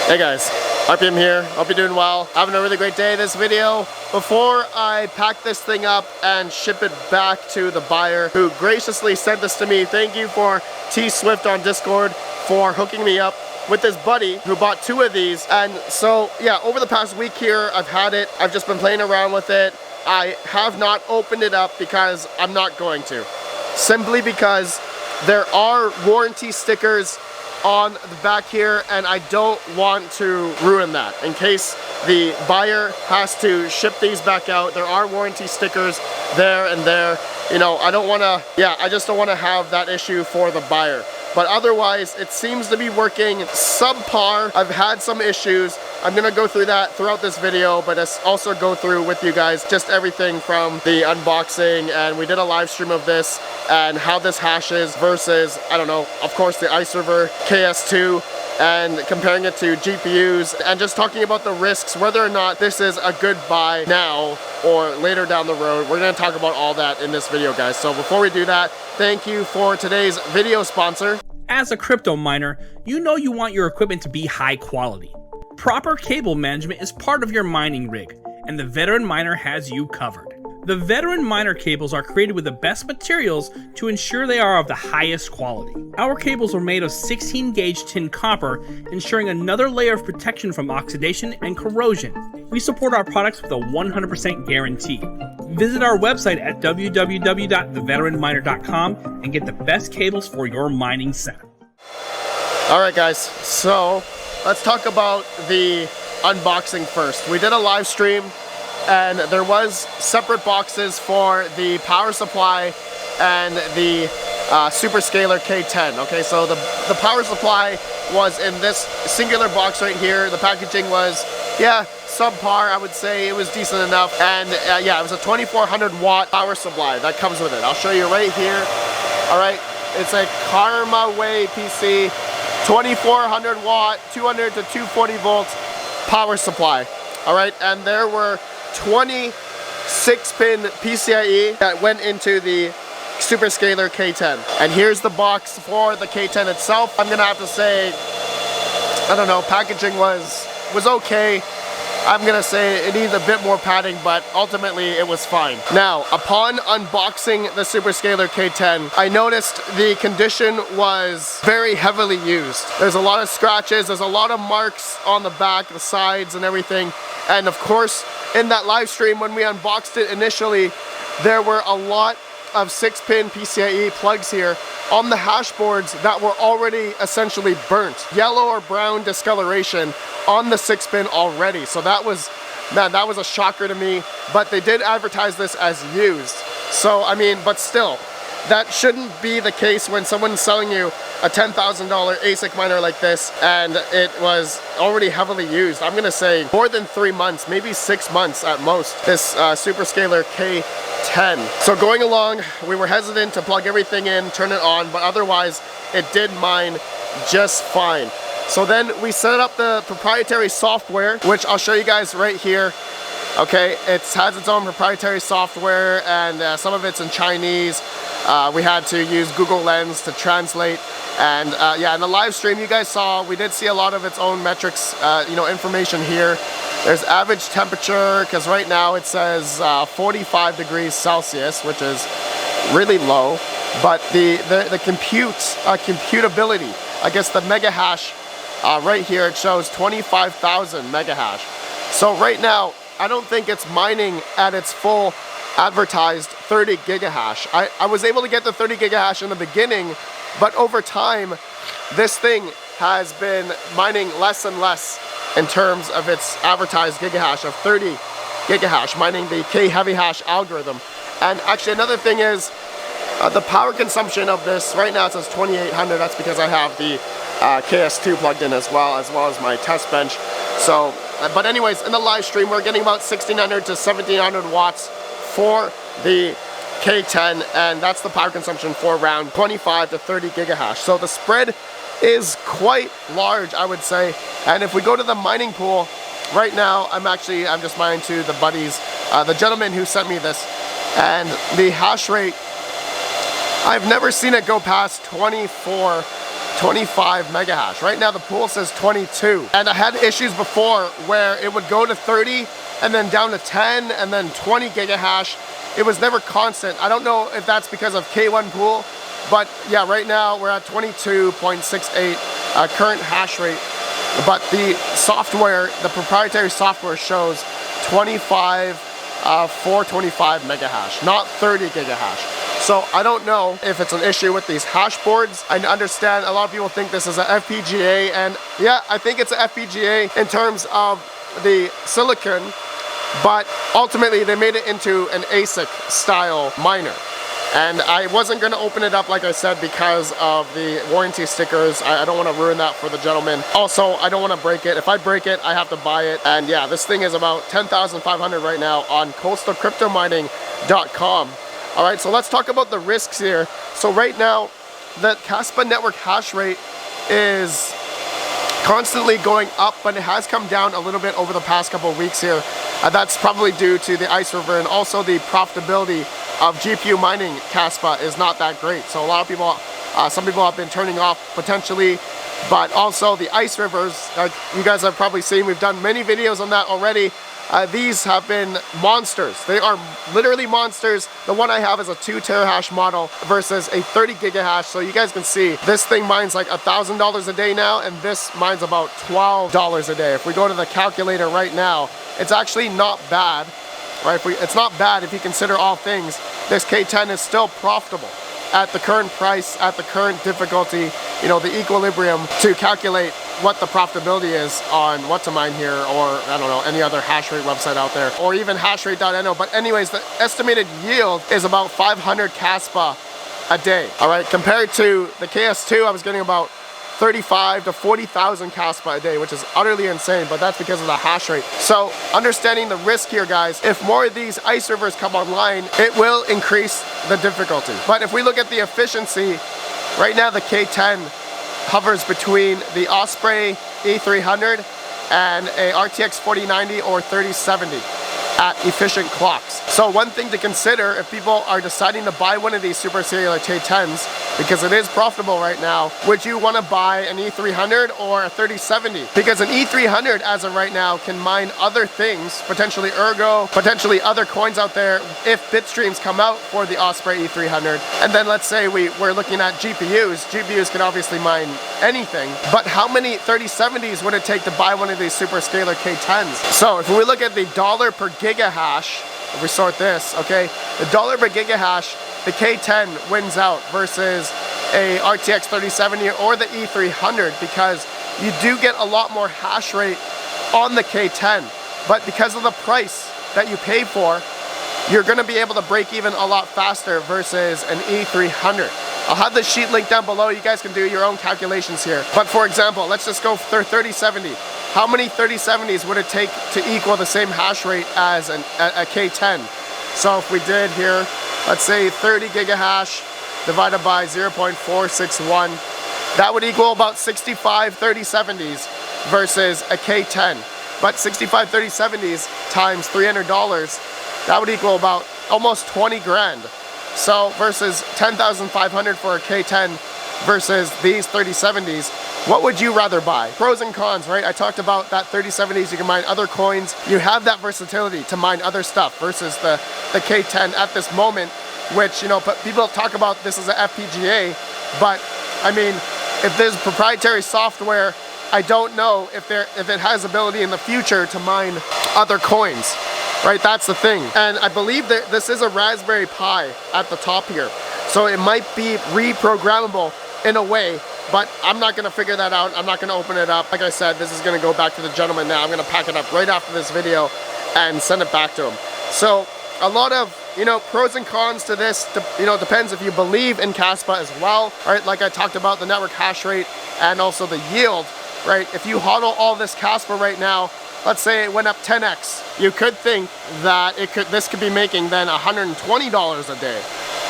Hey guys, RPM here, hope you're doing well. Having a really great day. This video, before I pack this thing up and ship it back to the buyer who graciously sent this to me, thank you for T Swift on Discord for hooking me up with this buddy who bought 2 of these. And so yeah, over the past week here, I've had it, I've just been playing around with it. I have not opened it up because I'm not going to. Simply because there are warranty stickers on the back here, and I don't want to ruin that. In case the buyer has to ship these back out, there are warranty stickers there and there. You know, I don't want to, I just don't want to have that issue for the buyer. But otherwise, it seems to be working subpar. I've had some issues. I'm gonna go through that throughout this video, but also go through with you guys just everything from the unboxing, and we did a live stream of this and how this hashes versus, I don't know, of course the iServer KS2, and comparing it to GPUs, and just talking about the risks, whether or not this is a good buy now or later down the road. We're gonna talk about all that in this video, guys. So before we do that, thank you for today's video sponsor. As a crypto miner, you know you want your equipment to be high quality. Proper cable management is part of your mining rig, and the Veteran Miner has you covered. The Veteran Miner cables are created with the best materials to ensure they are of the highest quality. Our cables are made of 16 gauge tin copper, ensuring another layer of protection from oxidation and corrosion. We support our products with a 100% guarantee. Visit our website at www.theveteranminer.com and get the best cables for your mining setup. Alright guys, so let's talk about the unboxing first. We did a live stream, and there was separate boxes for the power supply and the Superscaler K10. Okay, so the power supply was in this singular box right here. The packaging was, subpar, I would say. It was decent enough. And it was a 2400 watt power supply that comes with it. I'll show you right here. All right, it's a Karma Way PC, 2400 watt, 200 to 240 volts power supply. All right, and there were 20 6-pin PCIe that went into the Superscaler K10. And here's the box for the K10 itself. I'm gonna have to say, I don't know, packaging was okay. I'm gonna say it needs a bit more padding, but ultimately it was fine. Now, upon unboxing the Superscaler K10, I noticed the condition was very heavily used. There's a lot of scratches, there's a lot of marks on the back, the sides and everything. And of course, in that live stream when we unboxed it initially, there were a lot of 6-pin PCIe plugs here on the hash boards that were already essentially burnt. Yellow or brown discoloration on the 6-pin already. So that was, man, that was a shocker to me, but they did advertise this as used. So, I mean, but still, that shouldn't be the case when someone's selling you a $10,000 ASIC miner like this and it was already heavily used. I'm gonna say more than 3 months, maybe 6 months at most, this Superscaler K10. So going along, we were hesitant to plug everything in, turn it on, but otherwise it did mine just fine. So then we set up the proprietary software, which I'll show you guys right here. Okay, it has its own proprietary software, and some of it's in Chinese. We had to use Google Lens to translate. And in the live stream you guys saw, we did see a lot of its own metrics, information here. There's average temperature, because right now it says 45 degrees Celsius, which is really low. But the computability, I guess the mega hash, right here it shows 25,000 mega hash. So right now, I don't think it's mining at its full advertised 30 gigahash. I was able to get the 30 gigahash in the beginning, but over time, this thing has been mining less and less in terms of its advertised gigahash of 30 gigahash, mining the K heavy hash algorithm. And actually another thing is the power consumption of this, right now it says 2800, that's because I have the KS2 plugged in as well as my test bench. So, but anyways, in the live stream, we're getting about 1600 to 1700 watts for the K10, and that's the power consumption for around 25 to 30 gigahash. So the spread is quite large, I would say. And if we go to the mining pool, right now, I'm just mining to the buddies, the gentleman who sent me this, and the hash rate, I've never seen it go past 25 megahash. Right now the pool says 22. And I had issues before where it would go to 30 and then down to 10 and then 20 gigahash. It was never constant. I don't know if that's because of K1 pool, but yeah, right now we're at 22.68 current hash rate. But the software, the proprietary software shows 425 megahash, not 30 gigahash. So I don't know if it's an issue with these hash boards. I understand a lot of people think this is an FPGA, and yeah, I think it's an FPGA in terms of the silicon, but ultimately they made it into an ASIC style miner. And I wasn't going to open it up, like I said, because of the warranty stickers. I don't want to ruin that for the gentleman. Also, I don't want to break it. If I break it, I have to buy it. And yeah, this thing is about 10,500 right now on coastalcryptomining.com. All right, so let's talk about the risks here. So right now, the Kaspa network hash rate is constantly going up, but it has come down a little bit over the past couple of weeks here. That's probably due to the ice river, and also the profitability of GPU mining Kaspa is not that great. So a lot of people, some people have been turning off potentially, but also the ice rivers, like you guys have probably seen, we've done many videos on that already. These have been monsters. They are literally monsters. The one I have is a 2 terahash model versus a 30 gigahash. So you guys can see this thing mines like $1,000 a day now, and this mines about $12 a day. If we go to the calculator right now, it's actually not bad, right? It's not bad if you consider all things. This K10 is still profitable at the current price, at the current difficulty, you know, the equilibrium to calculate what the profitability is on what to mine here, or I don't know, any other hash rate website out there, or even hashrate.no. But anyways, the estimated yield is about 500 Kaspa a day. All right, compared to the KS2, I was getting about 35 to 40,000 Kaspa a day, which is utterly insane, but that's because of the hash rate. So understanding the risk here, guys, if more of these ice rivers come online, it will increase the difficulty. But if we look at the efficiency, right now the K10 hovers between the Osprey E300 and a RTX 4090 or 3070 at efficient clocks. So one thing to consider if people are deciding to buy one of these super cellular K10s, because it is profitable right now, would you want to buy an E300 or a 3070? Because an E300 as of right now can mine other things, potentially Ergo, potentially other coins out there if bitstreams come out for the Osprey E300. And then let's say we're looking at GPUs. GPUs can obviously mine anything, but how many 3070s would it take to buy one of these super scalar K10s? So if we look at the dollar per gigahash, if we sort this, okay, the dollar per gigahash, the K10 wins out versus a RTX 3070 or the E300, because you do get a lot more hash rate on the K10, but because of the price that you pay for, you're going to be able to break even a lot faster versus an E300. I'll have the sheet link down below. You guys can do your own calculations here. But for example, let's just go for 3070. How many 3070s would it take to equal the same hash rate as a K10? So if we did here, let's say 30 gigahash divided by 0.461, that would equal about 65 3070s versus a K10. But 65 3070s times $300, that would equal about almost 20 grand. So versus 10,500 for a K10 versus these 3070s, what would you rather buy? Pros and cons, right? I talked about that 3070s, you can mine other coins. You have that versatility to mine other stuff versus the K10 at this moment, which, you know, people talk about this as an FPGA, but I mean, if there's proprietary software, I don't know if it has ability in the future to mine other coins. Right, that's the thing. And I believe that this is a Raspberry Pi at the top here. So it might be reprogrammable in a way, but I'm not gonna figure that out. I'm not gonna open it up. Like I said, this is gonna go back to the gentleman now. I'm gonna pack it up right after this video and send it back to them. So a lot of, you know, pros and cons to this, you know, depends if you believe in Kaspa as well, right? Like I talked about the network hash rate and also the yield, right? If you hodl all this Kaspa right now, let's say it went up 10x, you could think that this could be making then $120 a day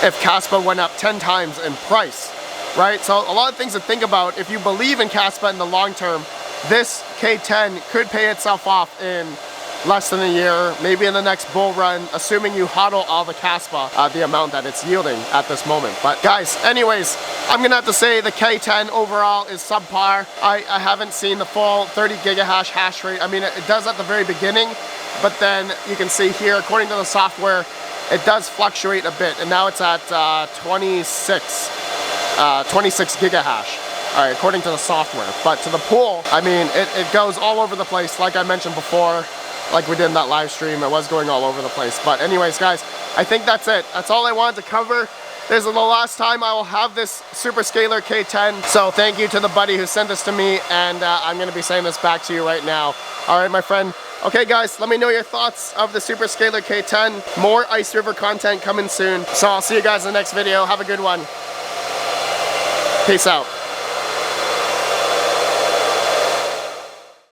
if Kaspa went up 10 times in price, right? So a lot of things to think about. If you believe in Kaspa in the long term, this K10 could pay itself off in less than a year, maybe in the next bull run, assuming you hodl all the Kaspa, the amount that it's yielding at this moment. But guys, anyways, I'm gonna have to say the K10 overall is subpar. I haven't seen the full 30 gigahash hash rate. I mean, it does at the very beginning, but then you can see here, according to the software, it does fluctuate a bit, and now it's at 26 gigahash. All right, according to the software. But to the pool, I mean, it goes all over the place, like I mentioned before. Like we did in that live stream, it was going all over the place. But anyways, guys, I think that's it. That's all I wanted to cover. This is the last time I will have this Superscaler K10. So thank you to the buddy who sent this to me, and I'm gonna be saying this back to you right now. All right, my friend. Okay guys, let me know your thoughts of the Superscaler K10. More Ice River content coming soon. So I'll see you guys in the next video. Have a good one. Peace out.